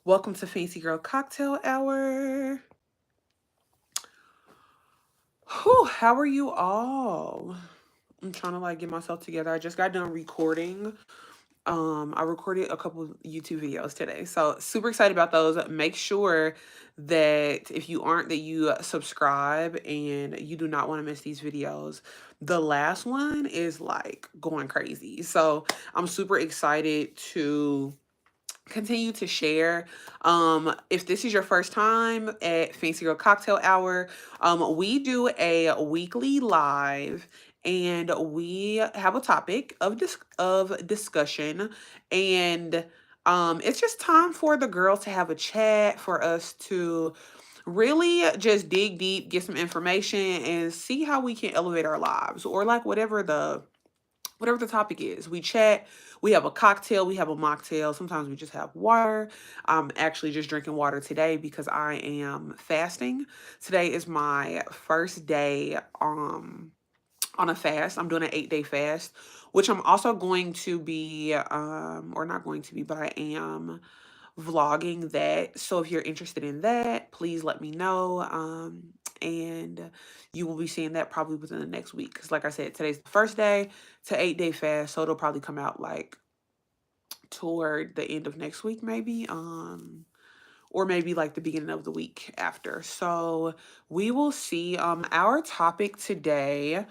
Welcome to Fancy Girl Cocktail Hour. Whew, how are you all? I'm trying to get myself together. I just got done recording. I recorded a couple of YouTube videos today. So super excited about those. Make sure that if you aren't that you subscribe and you do not want to miss these videos. The last one is going crazy. So I'm super excited to continue to share. If this is your first time at Fancy Girl Cocktail Hour, we do a weekly live and we have a topic of discussion, and it's just time for the girls to have a chat, for us to really just dig deep, get some information, and see how we can elevate our lives, or whatever the topic is. We chat, we have a cocktail, we have a mocktail. Sometimes we just have water. I'm actually just drinking water today because I am fasting. Today is my first day on a fast. I'm doing an 8-day fast, which I'm also going to be or not going to be, but I am vlogging that. So if you're interested in that, please let me know. And you will be seeing that probably within the next week. Because like I said, today's the first day to 8-day fast. So it'll probably come out toward the end of next week, maybe. Or maybe the beginning of the week after. So we will see. Our topic today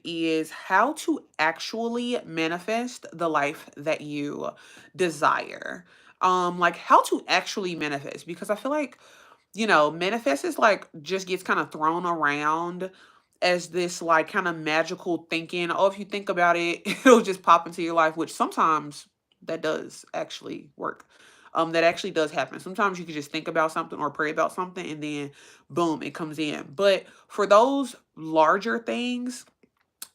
is how to actually manifest the life that you desire. Like how to actually manifest, because I feel manifest is just gets kind of thrown around as this kind of magical thinking. Oh, if you think about it, it'll just pop into your life, which sometimes that does actually work. That actually does happen. Sometimes you can just think about something or pray about something and then boom, it comes in. But for those larger things,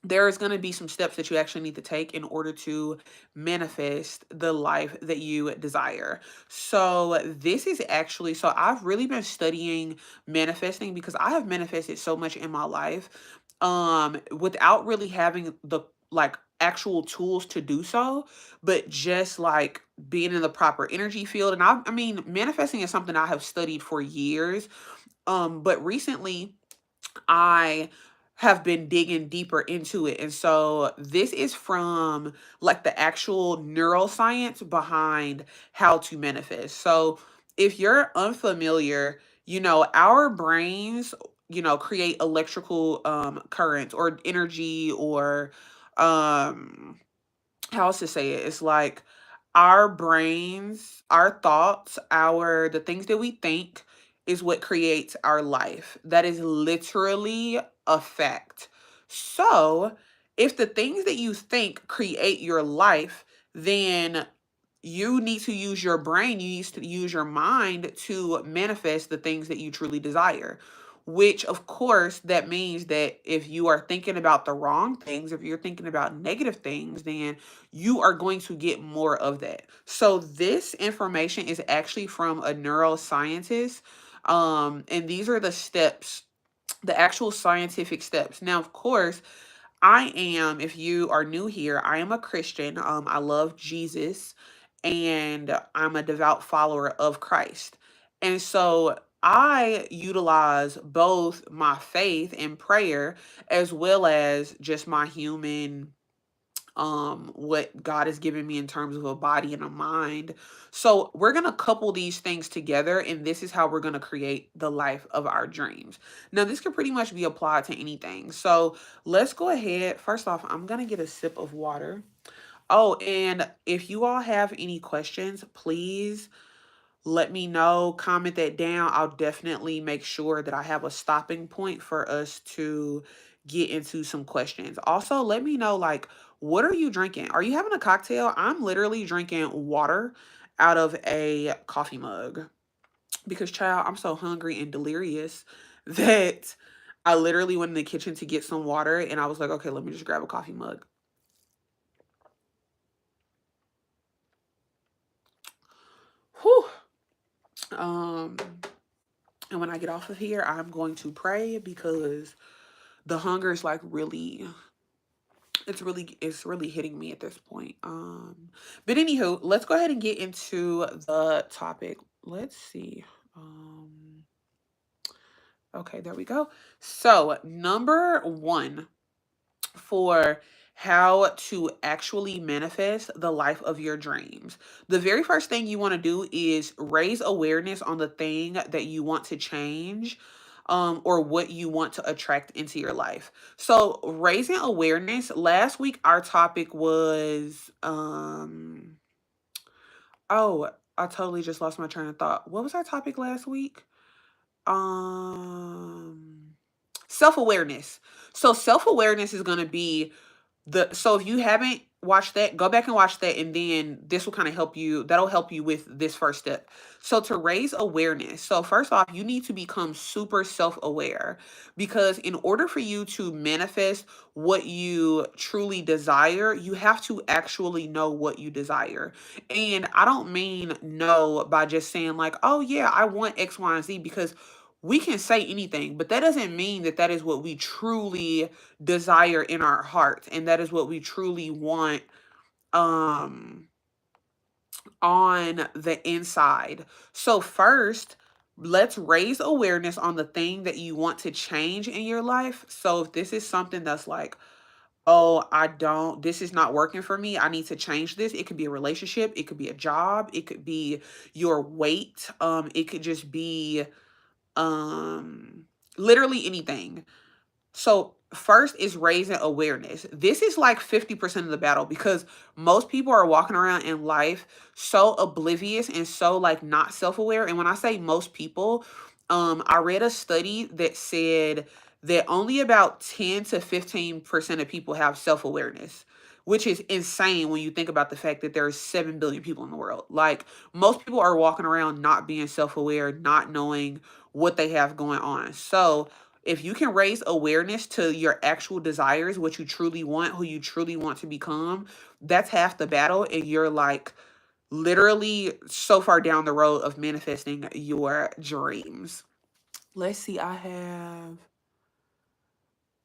there's going to be some steps that you actually need to take in order to manifest the life that you desire. So this is actually, so I've really been studying manifesting because I have manifested so much in my life without really having the actual tools to do so, but just being in the proper energy field. And I mean, manifesting is something I have studied for years. But recently I have been digging deeper into it. And so this is from the actual neuroscience behind how to manifest. So if you're unfamiliar, our brains, create electrical currents or energy, or um how else to say it? It's like our brains, our thoughts, the things that we think is what creates our life. That is literally a fact. So, if the things that you think create your life, then you need to use your brain, you need to use your mind to manifest the things that you truly desire. Which, of course, that means that if you are thinking about the wrong things, if you're thinking about negative things, then you are going to get more of that. So, this information is actually from a neuroscientist. And these are the steps, the actual scientific steps. Now, of course, if you are new here, I am a Christian. I love Jesus and I'm a devout follower of Christ. And so I utilize both my faith and prayer as well as just my human what God has given me in terms of a body and a mind. So we're going to couple these things together, and this is how we're going to create the life of our dreams. Now this can pretty much be applied to anything. So let's go ahead. First off, I'm going to get a sip of water. Oh, and if you all have any questions, please let me know, comment that down. I'll definitely make sure that I have a stopping point for us to get into some questions. Also, let me know what are you drinking? Are you having a cocktail? I'm literally drinking water out of a coffee mug because child, I'm so hungry and delirious that I literally went in the kitchen to get some water and I was like, okay, let me just grab a coffee mug. Whew. Um and when I get off of here, I'm going to pray because the hunger is really It's really hitting me at this point. But anywho, let's go ahead and get into the topic. Let's see. Um, okay, there we go. So, number one for how to actually manifest the life of your dreams. The very first thing you want to do is raise awareness on the thing that you want to change, or what you want to attract into your life. So, raising awareness, last week our topic was oh, I totally just lost my train of thought. What was our topic last week? Um Self-awareness. So self-awareness is going to be so if you haven't watched that, go back and watch that, and then this will kind of help you. That'll help you with this first step. So to raise awareness, so first off, you need to become super self-aware, because in order for you to manifest what you truly desire, you have to actually know what you desire. And I don't mean know by just saying like, oh yeah, I want X, Y, and Z, because we can say anything, but that doesn't mean that that is what we truly desire in our hearts, and that is what we truly want um on the inside. So first, let's raise awareness on the thing that you want to change in your life. So if this is something that's like, oh, this is not working for me, I need to change this. It could be a relationship, it could be a job, it could be your weight, it could just be um literally anything. So first is raising awareness. This is like 50% of the battle, because most people are walking around in life so oblivious and so like not self-aware. And when I say most people, I read a study that said that only about 10 to 15% of people have self-awareness, which is insane when you think about the fact that there's 7 billion people in the world. Like, most people are walking around not being self-aware, not knowing what they have going on. So if you can raise awareness to your actual desires, what you truly want, who you truly want to become, that's half the battle. And you're like literally so far down the road of manifesting your dreams. Let's see, I have.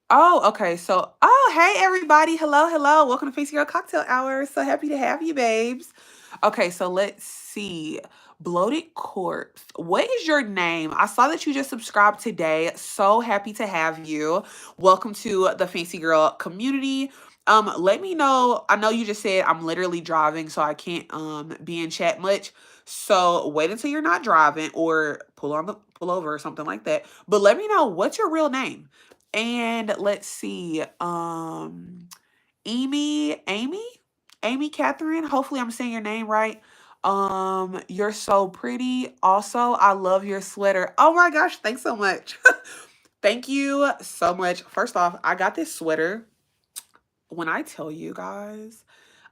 Oh, okay. So, oh, hey, everybody. Hello, hello. Welcome to Face Your Cocktail Hour. So happy to have you, babes. Okay, so let's see. Bloated Corpse. What is your name? I saw that you just subscribed today. So happy to have you. Welcome to the Fancy Girl community. Let me know. I know you just said I'm literally driving, so I can't be in chat much. So wait until you're not driving, or pull over or something like that. But let me know, what's your real name? And let's see. Amy, Amy Catherine. Hopefully I'm saying your name right. You're so pretty. Also, I love your sweater. Oh my gosh, thanks so much. Thank you so much. First off, I got this sweater. When I tell you guys,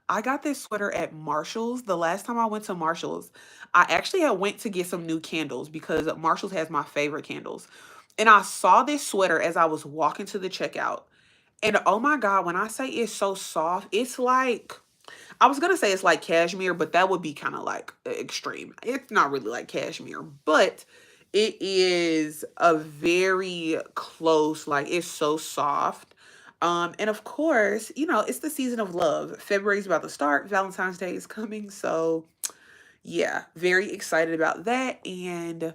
I got this sweater at Marshall's. The last time I went to Marshall's, I actually had went to get some new candles, because Marshall's has my favorite candles. And I saw this sweater as I was walking to the checkout. And oh my God, when I say it's so soft, it's like, I was gonna say it's like cashmere, but that would be kind of like extreme. It's not really like cashmere, but it is a very close, like it's so soft. And of course, it's the season of love. February's about to start, Valentine's Day is coming, so yeah, very excited about that. And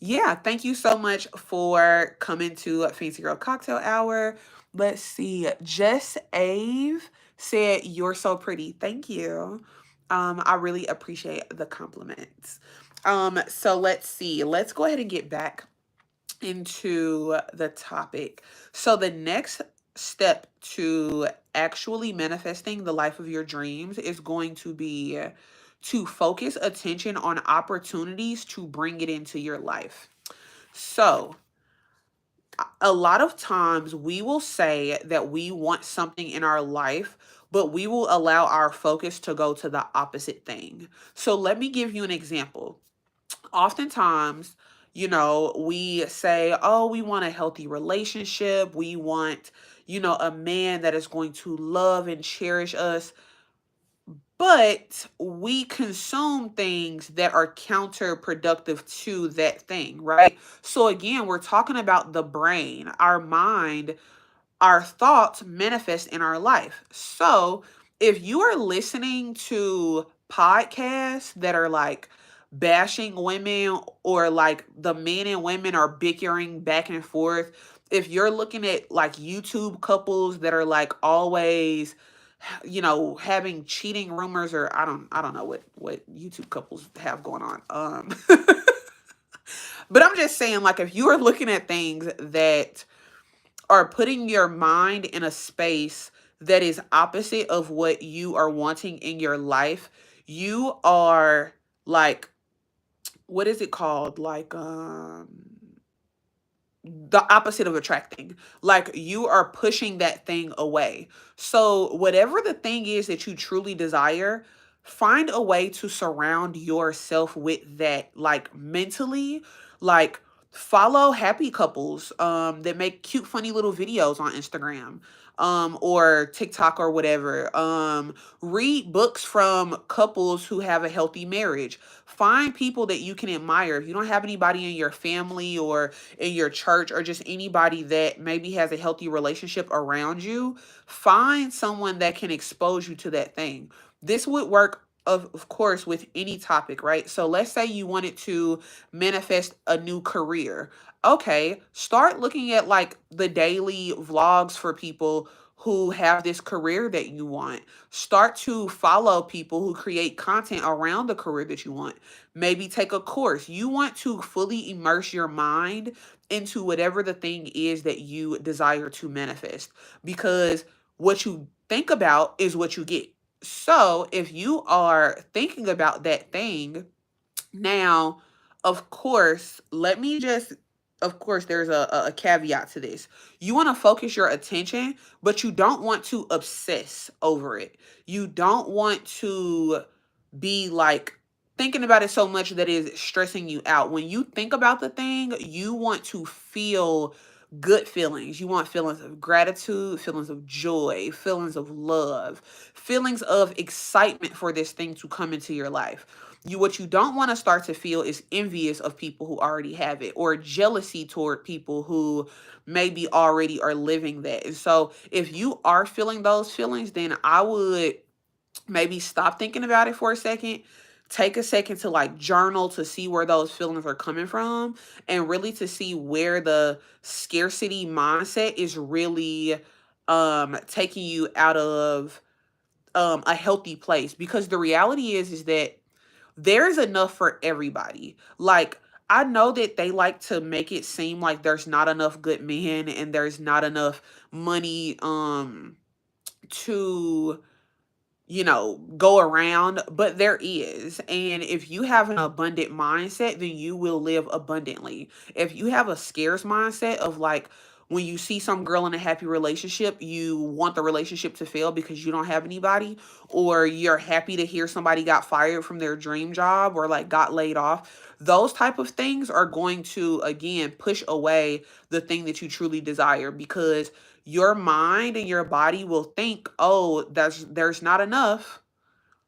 yeah, thank you so much for coming to Fancy Girl Cocktail Hour. Let's see. Jess Ave said, "You're so pretty." Thank you. I really appreciate the compliments. So let's see. Let's go ahead and get back into the topic. So the next step to actually manifesting the life of your dreams is going to be to focus attention on opportunities to bring it into your life. So, a lot of times we will say that we want something in our life, but we will allow our focus to go to the opposite thing. So, let me give you an example. Oftentimes, we say, oh, we want a healthy relationship. We want, a man that is going to love and cherish us, but we consume things that are counterproductive to that thing, right? So again, we're talking about the brain, our mind. our thoughts manifest in our life. So if you are listening to podcasts that are like bashing women, or like the men and women are bickering back and forth, if you're looking at like YouTube couples that are like always, having cheating rumors, or I don't know what YouTube couples have going on. But I'm just saying, like, if you are looking at things that are putting your mind in a space that is opposite of what you are wanting in your life, you are like, what is it called? Like, the opposite of attracting. Like, you are pushing that thing away. So whatever the thing is that you truly desire, find a way to surround yourself with that, like, mentally. Like, follow happy couples that make cute funny little videos on Instagram or TikTok or whatever. Read books from couples who have a healthy marriage. Find people that you can admire. If you don't have anybody in your family or in your church, or just anybody that maybe has a healthy relationship around you, find someone that can expose you to that thing. This would work, of course, with any topic, right? So let's say you wanted to manifest a new career. Okay, start looking at like the daily vlogs for people who have this career that you want. Start to follow people who create content around the career that you want. Maybe take a course. You want to fully immerse your mind into whatever the thing is that you desire to manifest, because what you think about is what you get. So if you are thinking about that thing now, of course, of course, there's a caveat to this. You want to focus your attention, but you don't want to obsess over it. You don't want to be like thinking about it so much that it's stressing you out. When you think about the thing, you want to feel good feelings. You want feelings of gratitude, feelings of joy, feelings of love, feelings of excitement for this thing to come into your life. What you don't want to start to feel is envious of people who already have it, or jealousy toward people who maybe already are living that. And so if you are feeling those feelings, then I would maybe stop thinking about it for a second. Take a second to like journal to see where those feelings are coming from, and really to see where the scarcity mindset is really taking you out of a healthy place. Because the reality is that there's enough for everybody. Like, I know that they like to make it seem like there's not enough good men and there's not enough money to go around, but there is. And if you have an abundant mindset, then you will live abundantly. If you have a scarce mindset of like, when you see some girl in a happy relationship, you want the relationship to fail because you don't have anybody, or you're happy to hear somebody got fired from their dream job or like got laid off, those type of things are going to again push away the thing that you truly desire, because your mind and your body will think, oh, there's not enough,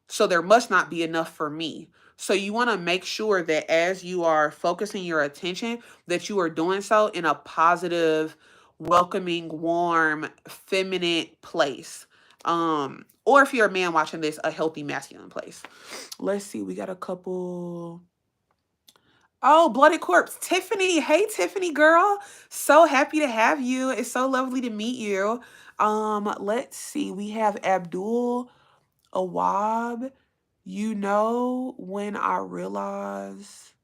so there must not be enough for me. So you want to make sure that as you are focusing your attention, that you are doing so in a positive, welcoming, warm, feminine place. Or if you're a man watching this, a healthy masculine place. Let's see, we got a couple. Oh, Blooded Corpse. Tiffany. Hey, Tiffany girl. So happy to have you. It's so lovely to meet you. Let's see. We have Abdul Awab. When I realized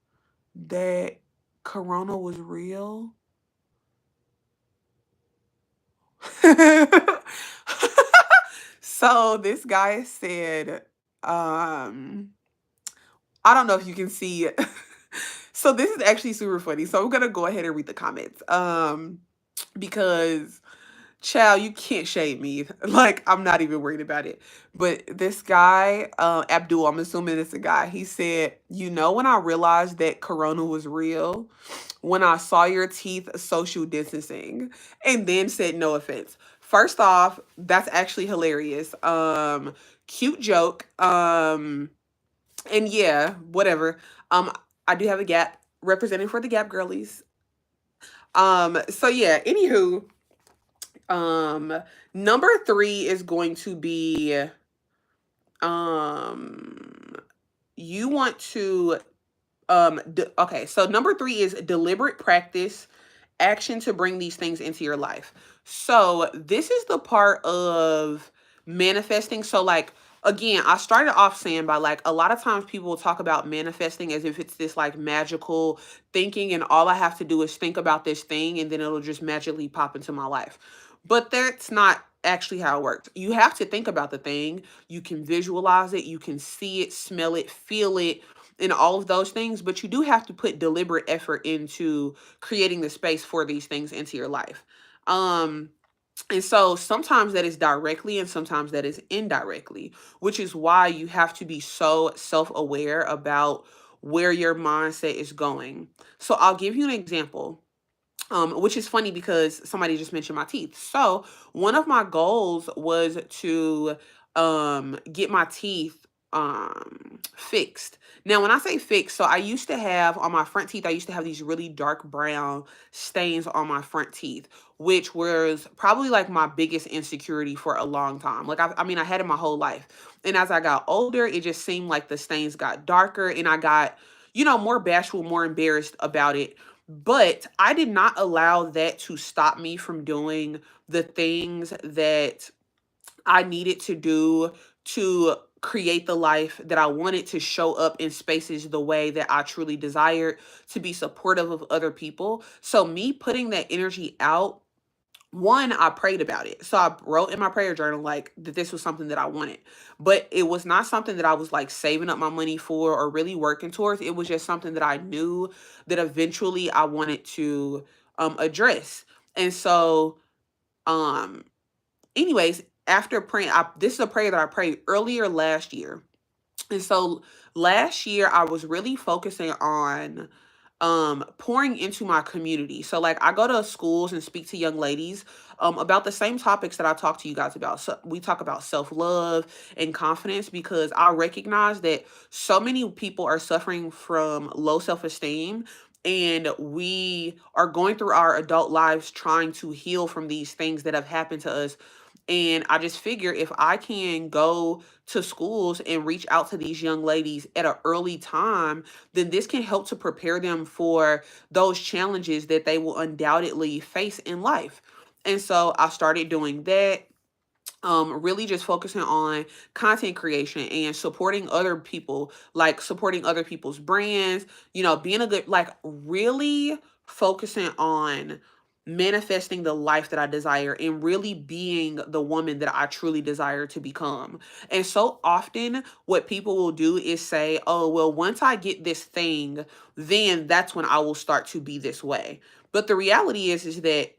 that Corona was real. So this guy said, um, I don't know if you can see it. So this is actually super funny. So I'm gonna go ahead and read the comments. Because child, you can't shade me. Like, I'm not even worried about it. But this guy, Abdul, I'm assuming it's a guy, he said, when I realized that Corona was real, when I saw your teeth social distancing, and then said no offense. First off, that's actually hilarious. Cute joke. And yeah, whatever. I do have a Gap representing for the Gap girlies. So yeah, anywho, Um, Number three is going to be um you want to okay, so number three is deliberate practice, action to bring these things into your life. So this is the part of manifesting. So like, again, I started off saying by like a lot of times people will talk about manifesting as if it's this like magical thinking and all I have to do is think about this thing and then it'll just magically pop into my life. But that's not actually how it works. You have to think about the thing, you can visualize it, you can see it, smell it, feel it, and all of those things, but you do have to put deliberate effort into creating the space for these things into your life. Um, and so sometimes that is directly and sometimes that is indirectly, which is why you have to be so self aware about where your mindset is going. So I'll give you an example. Which is funny because somebody just mentioned my teeth. So one of my goals was to get my teeth fixed. Now when I say fixed, so I used to have on my front teeth, I used to have these really dark brown stains on my front teeth, which was probably like my biggest insecurity for a long time. Like I mean I had it my whole life. And as I got older, it just seemed like the stains got darker and I got, more bashful, more embarrassed about it, but I did not allow that to stop me from doing the things that I needed to do to create the life that I wanted, to show up in spaces the way that I truly desired, to be supportive of other people. So, me putting that energy out, one, I prayed about it. So I wrote in my prayer journal like that this was something that I wanted. But it was not something that I was like saving up my money for or really working towards. It was just something that I knew that eventually I wanted to address. And so um anyways, after praying, this is a prayer that I prayed earlier last year. And so last year I was really focusing on pouring into my community. So like I go to schools and speak to young ladies about the same topics that I talk to you guys about. So we talk about self-love and confidence because I recognize that so many people are suffering from low self-esteem and we are going through our adult lives trying to heal from these things that have happened to us. And I just figure if I can go to schools and reach out to these young ladies at an early time, then this can help to prepare them for those challenges that they will undoubtedly face in life. And so I started doing that, really just focusing on content creation and supporting other people, like supporting other people's brands, being a good, like really focusing on manifesting the life that I desire and really being the woman that I truly desire to become. And so often what people will do is say, "Oh, well, once I get this thing, then that's when I will start to be this way." But the reality is that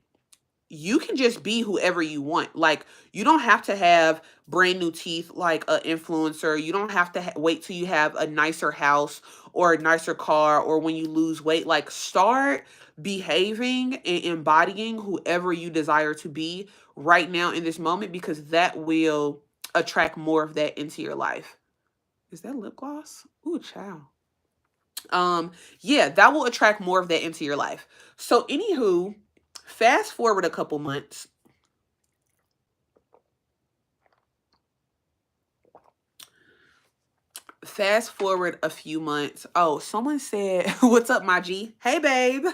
you can just be whoever you want. Like you don't have to have brand new teeth like an influencer. You don't have to wait till you have a nicer house or a nicer car or when you lose weight. Like start behaving and embodying whoever you desire to be right now in this moment because that will attract more of that into your life. Is that lip gloss? Ooh, child. Yeah, that will attract more of that into your life. So anywho, fast forward a couple months. Fast forward a few months. Oh, someone said, "What's up, my G? Hey, babe."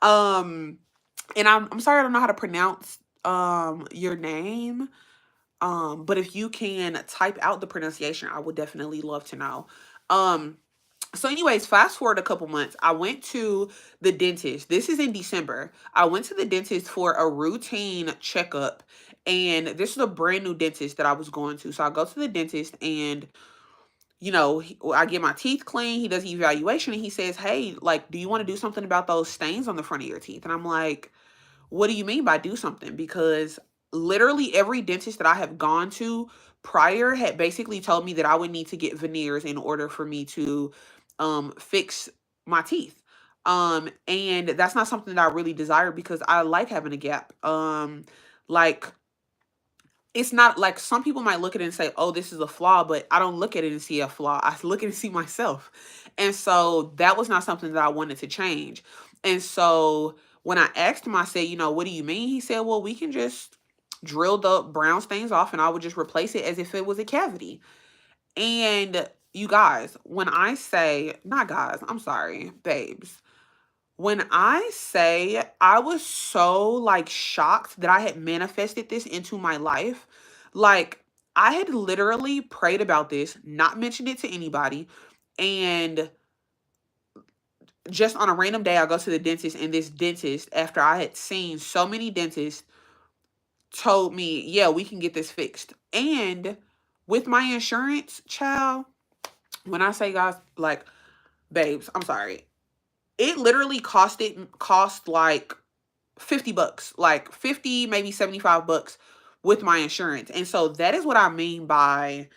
um, and I'm sorry I don't know how to pronounce your name. But if you can type out the pronunciation, I would definitely love to know. Um, so anyways, fast forward a couple months. I went to the dentist. This is in December. I went to the dentist for a routine checkup, and this is a brand new dentist that I was going to. So I go to the dentist and I get my teeth clean. He does the evaluation and he says, "Hey, like, do you want to do something about those stains on the front of your teeth?" And I'm like, "What do you mean by do something?" Because literally every dentist that I have gone to prior had basically told me that I would need to get veneers in order for me to fix my teeth. And that's not something that I really desire because I like having a gap. Like it's not like some people might look at it and say, "Oh, this is a flaw," but I don't look at it and see a flaw. I look at it and see myself. And so that was not something that I wanted to change. And so when I asked him, I said, what do you mean? He said, well, we can just drill the brown stains off and I would just replace it as if it was a cavity. And you guys, when I say, not guys, I'm sorry, babes. When I say I was so like shocked that I had manifested this into my life, like I had literally prayed about this, not mentioned it to anybody, and just on a random day I go to the dentist, and this dentist, after I had seen so many dentists, told me, "Yeah, we can get this fixed." And with my insurance, child, when I say guys, like babes, I'm sorry. It literally cost like $50, like 50, maybe $75 with my insurance. And so that is what I mean by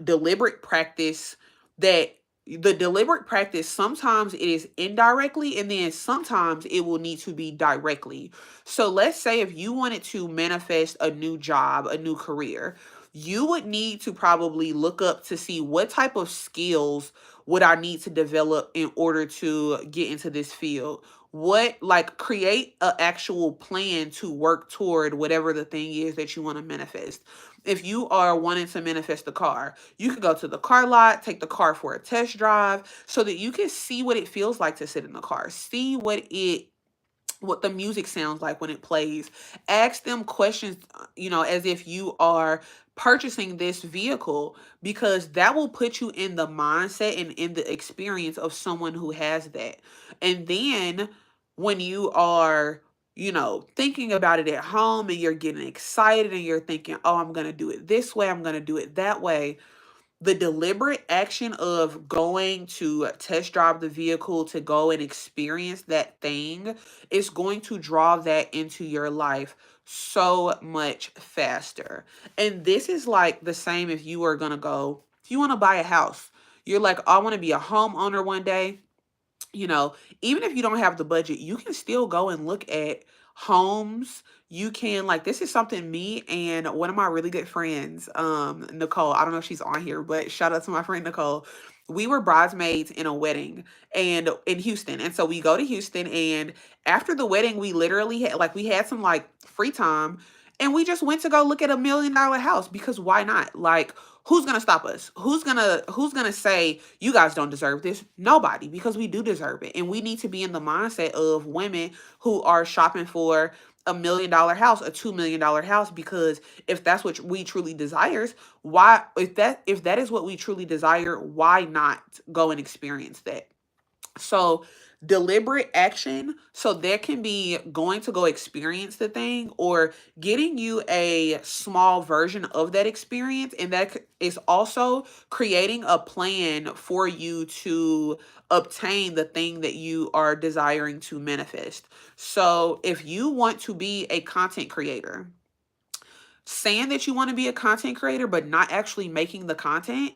deliberate practice. That the deliberate practice, sometimes it is indirectly, and then sometimes it will need to be directly. So let's say if you wanted to manifest a new job, a new career, you would need to probably look up to see what type of skills would I need to develop in order to get into this field. What, like, create an actual plan to work toward whatever the thing is that you want to manifest. If you are wanting to manifest a car, you could go to the car lot, take the car for a test drive so that you can see what it feels like to sit in the car, see what the music sounds like when it plays. Ask them questions, as if you are purchasing this vehicle, because that will put you in the mindset and in the experience of someone who has that. And then when you are, thinking about it at home and you're getting excited and you're thinking, oh, I'm going to do it this way, I'm going to do it that way, the deliberate action of going to test drive the vehicle to go and experience that thing is going to draw that into your life so much faster. And this is like the same if you are going to go, if you want to buy a house, you're like, I want to be a homeowner one day. you know, Even if you don't have the budget, you can still go and look at homes. You can, like, this is something me and one of my really good friends, Nicole, I don't know if she's on here, but shout out to my friend Nicole. We were bridesmaids in a wedding and in Houston. And so we go to Houston, and after the wedding, we literally had, like, we had some like free time, and we just went to go look at $1 million house, because why not? Like, who's gonna stop us? Who's gonna say you guys don't deserve this? Nobody, because we do deserve it. And we need to be in the mindset of women who are shopping for $1 million house, a $2 million house, because if that's what we truly desires, why, if that is what we truly desire, why not go and experience that? So, deliberate action. So, there can be going to go experience the thing, or getting you a small version of that experience. And that is also creating a plan for you to obtain the thing that you are desiring to manifest. So, if you want to be a content creator, saying that you want to be a content creator, but not actually making the content,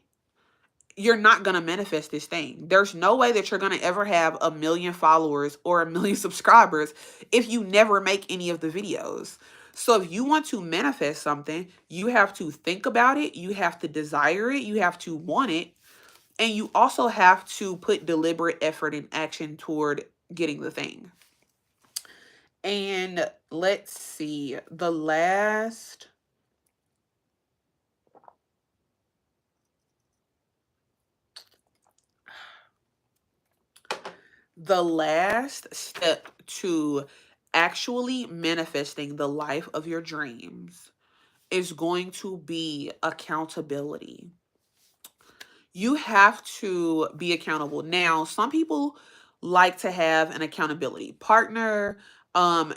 you're not going to manifest this thing. There's no way that you're going to ever have 1 million followers or 1 million subscribers if you never make any of the videos. So if you want to manifest something, you have to think about it, you have to desire it, you have to want it, and you also have to put deliberate effort and action toward getting the thing. And let's see, the last step to actually manifesting the life of your dreams is going to be accountability. You have to be accountable. Now, some people like to have an accountability partner.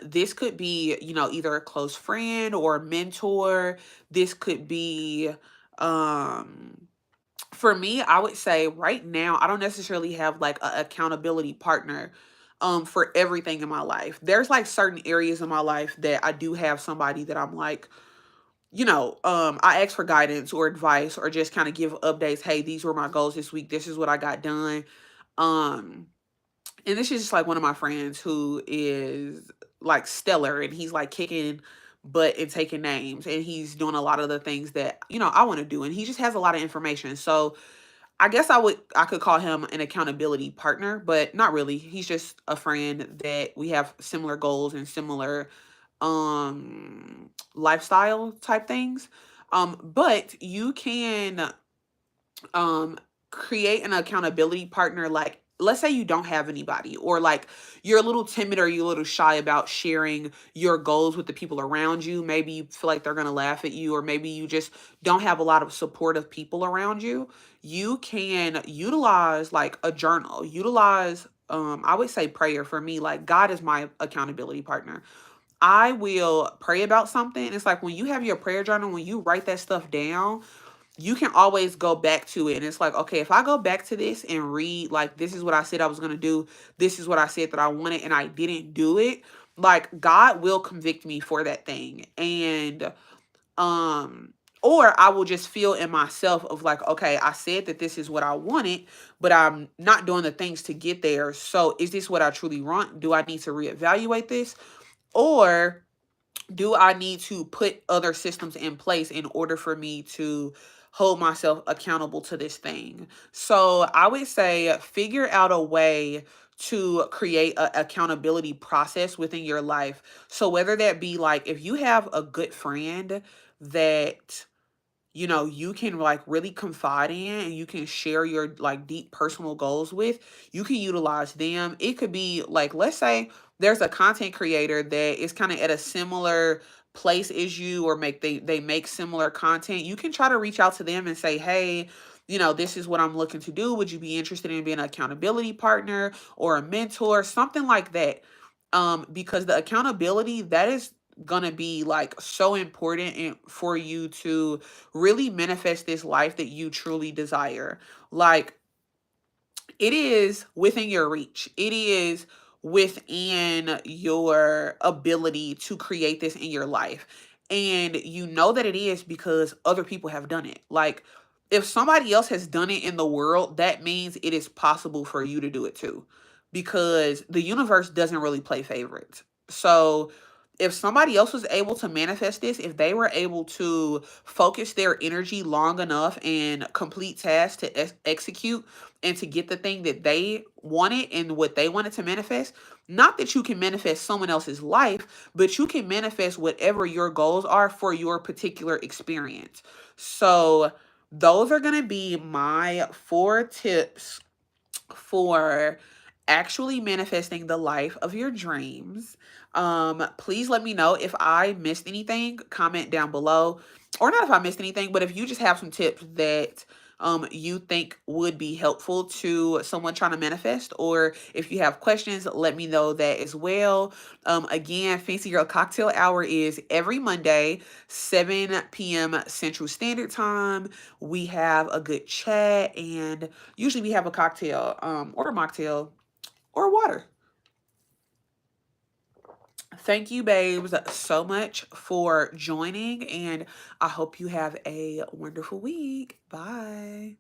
This could be, either a close friend or a mentor. This could be, for me, I would say right now, I don't necessarily have like an accountability partner for everything in my life. There's like certain areas in my life that I do have somebody that I'm like, I ask for guidance or advice, or just kind of give updates. Hey, these were my goals this week. This is what I got done. Um, and this is just like one of my friends who is like stellar, and he's like kicking butt and taking names, and he's doing a lot of the things that, I want to do. And he just has a lot of information. So I guess I could call him an accountability partner, but not really. He's just a friend that we have similar goals and similar lifestyle type things. But you can um create an accountability partner. Like, let's say you don't have anybody, or like you're a little timid or you're a little shy about sharing your goals with the people around you. Maybe you feel like they're going to laugh at you, or maybe you just don't have a lot of supportive people around you. You can utilize like a journal, utilize I would say prayer. For me, like, God is my accountability partner. I will pray about something. It's like when you have your prayer journal, when you write that stuff down, you can always go back to it. And it's like, okay, if I go back to this and read, like, this is what I said I was going to do, this is what I said that I wanted, and I didn't do it, like, God will convict me for that thing. And, um, or I will just feel in myself of like, okay, I said that this is what I wanted, but I'm not doing the things to get there. So is this what I truly want? Do I need to reevaluate this? Or do I need to put other systems in place in order for me to hold myself accountable to this thing? So I would say figure out a way to create an accountability process within your life. So whether that be like if you have a good friend that you can like really confide in and you can share your like deep personal goals with, you can utilize them. It could be like, let's say there's a content creator that is kind of at a similar place as you, or they make similar content. You can try to reach out to them and say, hey, this is what I'm looking to do. Would you be interested in being an accountability partner or a mentor, something like that? Because the accountability, that is gonna be like so important for you to really manifest this life that you truly desire. Like, it is within your reach. It is within your ability to create this in your life. And you know that it is because other people have done it. Like, if somebody else has done it in the world, that means it is possible for you to do it too. Because the universe doesn't really play favorites. So, if somebody else was able to manifest this, if they were able to focus their energy long enough and complete tasks to execute and to get the thing that they wanted and what they wanted to manifest, not that you can manifest someone else's life, but you can manifest whatever your goals are for your particular experience. So, those are going to be my 4 tips for actually manifesting the life of your dreams. Please let me know if I missed anything. Comment down below. Or not if I missed anything, but if you just have some tips that you think would be helpful to someone trying to manifest, or if you have questions, let me know that as well. Again, Fancy Girl Cocktail Hour is every Monday, 7 p.m. Central Standard Time. We have a good chat, and usually we have a cocktail, or a mocktail, or water. Thank you, babes, so much for joining, and I hope you have a wonderful week. Bye.